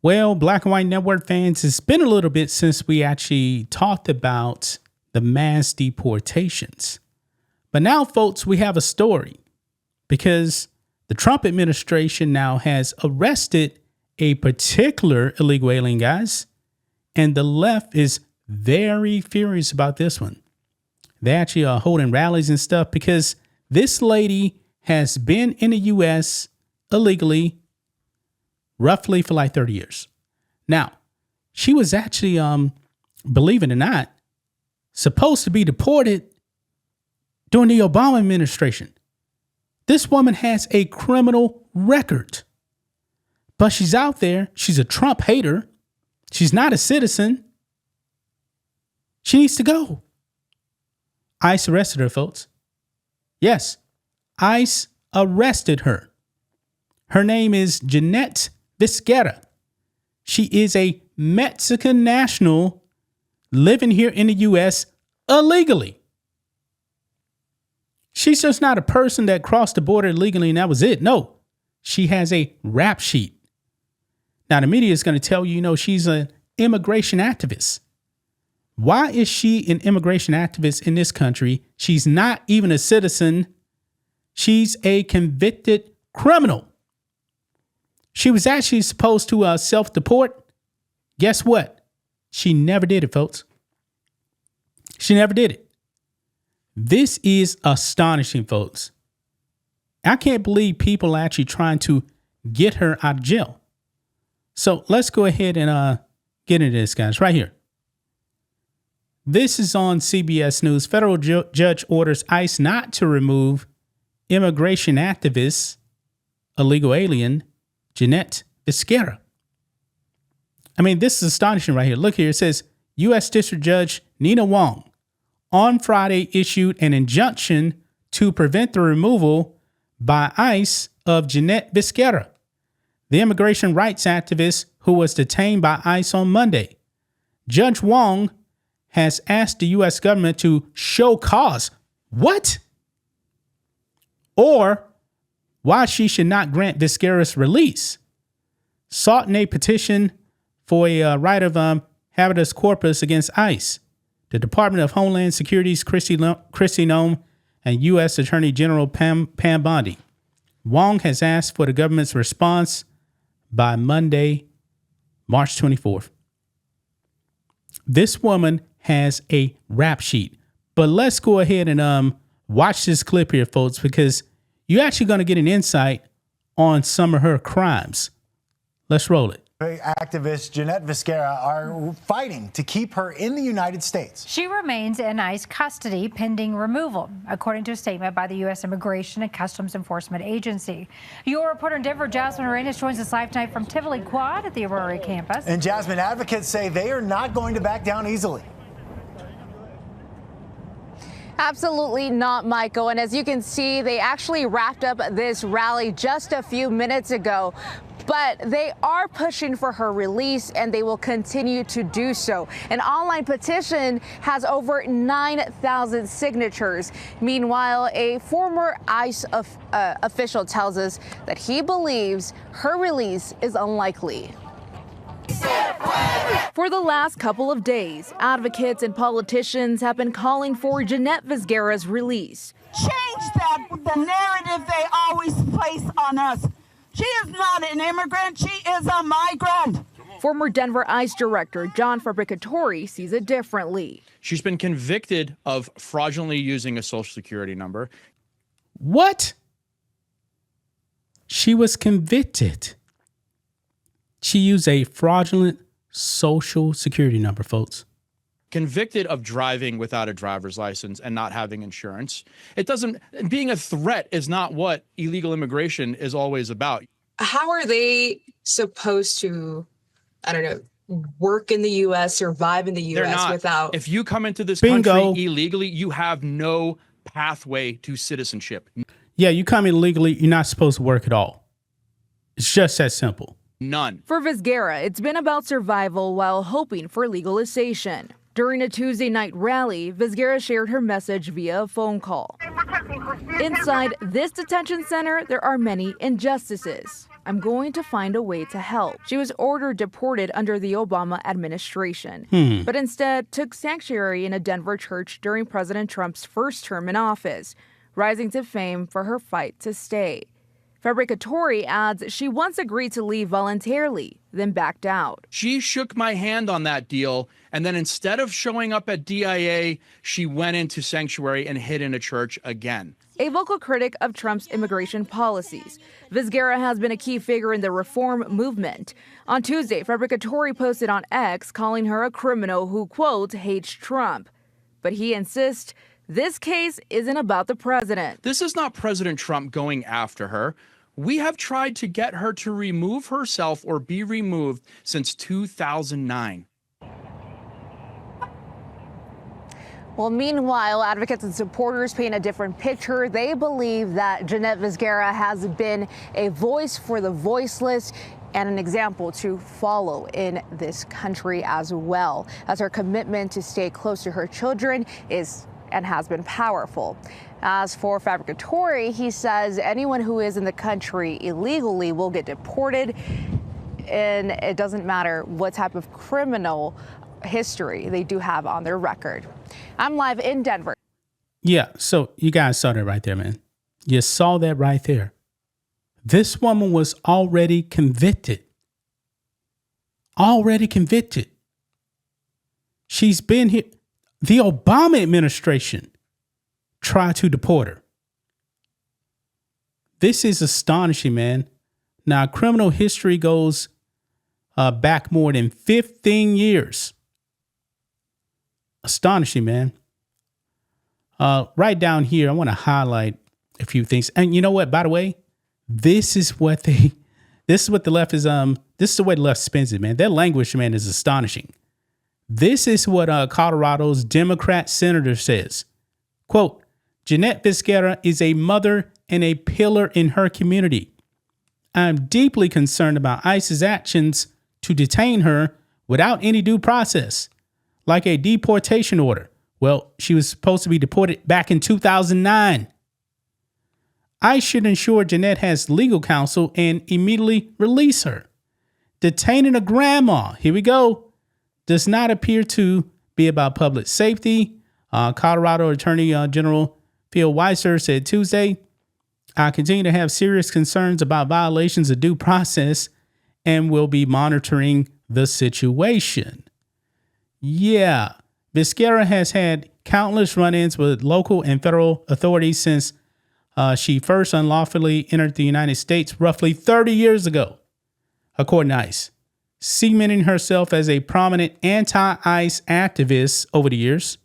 Well, Black and White Network fans, it's been a little bit since we actually talked about the mass deportations. But now, folks, we have a story because the Trump administration now has arrested a particular illegal alien, guys, and the left is very furious about this one. They actually are holding rallies and stuff because this lady has been in the U.S. illegally roughly for like 30 years. Now, she was actually, believe it or not, supposed to be deported during the Obama administration. This woman has a criminal record, but she's out there. She's a Trump hater. She's not a citizen. She needs to go. ICE arrested her, folks. Yes, ICE arrested her. Her name is Jeanette Vizquera. She is a Mexican national living here in the U.S. illegally. She's just not a person that crossed the border illegally and that was it. No, she has a rap sheet. Now, the media is going to tell you, she's an immigration activist. Why is she an immigration activist in this country? She's not even a citizen. She's a convicted criminal. She was actually supposed to self-deport. Guess what? She never did it, folks. She never did it. This is astonishing, folks. I can't believe people are actually trying to get her out of jail. So let's go ahead and get into this, guys, right here. This is on CBS News. Federal judge orders ICE not to remove immigration activist, illegal alien, Jeanette Vizquera. I mean, this is astonishing right here. Look here. It says U.S. District Judge Nina Wong on Friday issued an injunction to prevent the removal by ICE of Jeanette Vizquera, the immigration rights activist who was detained by ICE on Monday. Judge Wong has asked the U.S. government to show cause. What? Or why she should not grant Vizquera's release. Sought in a petition for a right of habeas corpus against ICE. The Department of Homeland Security's Kristi Noem and U.S. Attorney General Pam Bondi. Wong has asked for the government's response by Monday, March 24th. This woman has a rap sheet. But let's go ahead and watch this clip here, folks, because you're actually going to get an insight on some of her crimes. Let's roll it. Activist Jeanette Vizquera are fighting to keep her in the United States. She remains in ICE custody pending removal, according to a statement by the U.S. Immigration and Customs Enforcement Agency. Your reporter in Denver, Jasmine Arenas, joins us live tonight from Tivoli Quad at the Aurora campus. And Jasmine, advocates say they are not going to back down easily. Absolutely not, Michael. And as you can see, they actually wrapped up this rally just a few minutes ago. But they are pushing for her release, and they will continue to do so. An online petition has over 9,000 signatures. Meanwhile, a former ICE official tells us that he believes her release is unlikely. For the last couple of days, advocates and politicians have been calling for Jeanette Vizquera's release. Change the narrative they always place on us. She is not an immigrant. She is a migrant. Former Denver ICE Director John Fabricatori sees it differently. She's been convicted of fraudulently using a social security number. What? She was convicted. She used a fraudulent social security number, folks. Convicted of driving without a driver's license and not having insurance. Being a threat is not what illegal immigration is always about. How are they supposed to, work in the U.S., survive in the U.S. without? If you come into this country illegally, you have no pathway to citizenship. Yeah, you come in illegally, you're not supposed to work at all. It's just that simple. None. For Vizquera, it's been about survival while hoping for legalization. During a Tuesday night rally, Vizquera shared her message via a phone call. Inside this detention center, there are many injustices. I'm going to find a way to help. She was ordered deported under the Obama administration, but instead took sanctuary in a Denver church during President Trump's first term in office, rising to fame for her fight to stay. Fabricatori adds she once agreed to leave voluntarily, then backed out. She shook my hand on that deal, and then instead of showing up at DIA, she went into sanctuary and hid in a church again. A vocal critic of Trump's immigration policies, Vizgara has been a key figure in the reform movement. On Tuesday, Fabricatori posted on X calling her a criminal who, quote, hates Trump. But he insists this case isn't about the president. This is not President Trump going after her. We have tried to get her to remove herself or be removed since 2009. Well, meanwhile, advocates and supporters paint a different picture. They believe that Jeanette Vizgara has been a voice for the voiceless and an example to follow in this country as well, as her commitment to stay close to her children is and has been powerful. As for Fabricatori, he says anyone who is in the country illegally will get deported, and it doesn't matter what type of criminal history they do have on their record. I'm live in Denver. Yeah, so you guys saw that right there, man. You saw that right there. This woman was already convicted. Already convicted. She's been here. The Obama administration tried to deport her. This is astonishing, man. Now, criminal history goes back more than 15 years. Astonishing, man. Right down here, I want to highlight a few things. And you know what, by the way, this is the way the left spins it, man. Their language, man, is astonishing. This is what Colorado's Democrat senator says. Quote, Jeanette Vizgara is a mother and a pillar in her community. I'm deeply concerned about ICE's actions to detain her without any due process, like a deportation order. Well, she was supposed to be deported back in 2009. ICE should ensure Jeanette has legal counsel and immediately release her. Detaining a grandma, here we go, does not appear to be about public safety. Colorado Attorney General Phil Weiser said Tuesday, I continue to have serious concerns about violations of due process and will be monitoring the situation. Yeah, Vizgara has had countless run-ins with local and federal authorities since she first unlawfully entered the United States roughly 30 years ago, according to ICE. Cementing herself as a prominent anti-ICE activist over the years.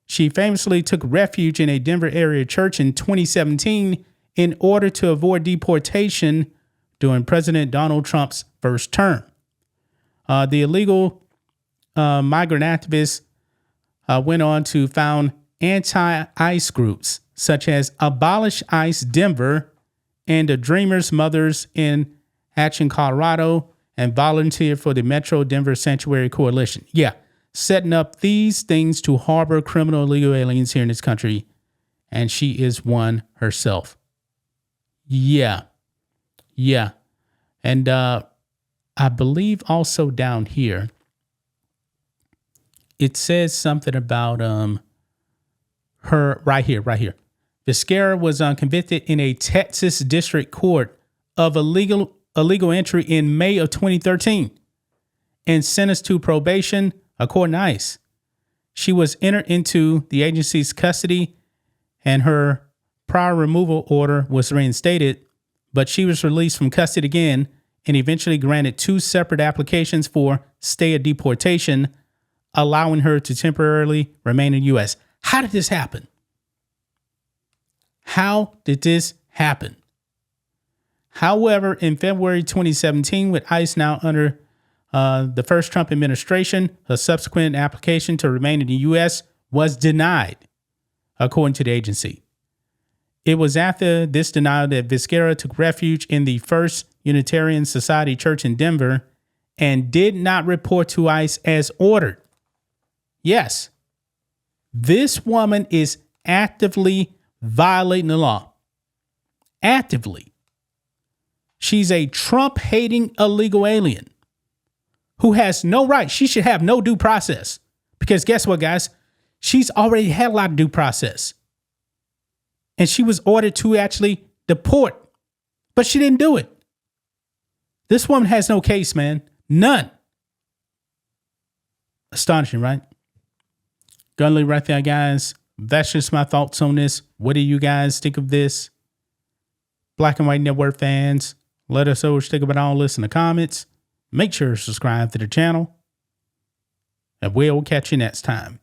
She famously took refuge in a Denver area church in 2017 in order to avoid deportation during President Donald Trump's first term. The illegal migrant activist went on to found anti-ICE groups such as Abolish ICE Denver and the Dreamers Mothers in Action Colorado, and volunteer for the Metro Denver Sanctuary Coalition. Yeah, setting up these things to harbor criminal illegal aliens here in this country. And she is one herself. Yeah. And I believe also down here, it says something about her right here. Vizgara was convicted in a Texas district court of illegal entry in May of 2013 and sentenced to probation, according to ICE. She was entered into the agency's custody and her prior removal order was reinstated, but she was released from custody again and eventually granted 2 separate applications for stay of deportation, allowing her to temporarily remain in the U.S. How did this happen? However, in February 2017, with ICE now under the first Trump administration, a subsequent application to remain in the U.S. was denied, according to the agency. It was after this denial that Vizgara took refuge in the First Unitarian Society Church in Denver and did not report to ICE as ordered. Yes, this woman is actively violating the law. Actively. She's a Trump-hating illegal alien who has no right. She should have no due process. Because guess what, guys? She's already had a lot of due process. And she was ordered to actually deport. But she didn't do it. This woman has no case, man. None. Astonishing, right? Gonna leave right there, guys. That's just my thoughts on this. What do you guys think of this? Black and White Network fans, let us know what you think about all this in the comments. Make sure to subscribe to the channel. And we'll catch you next time.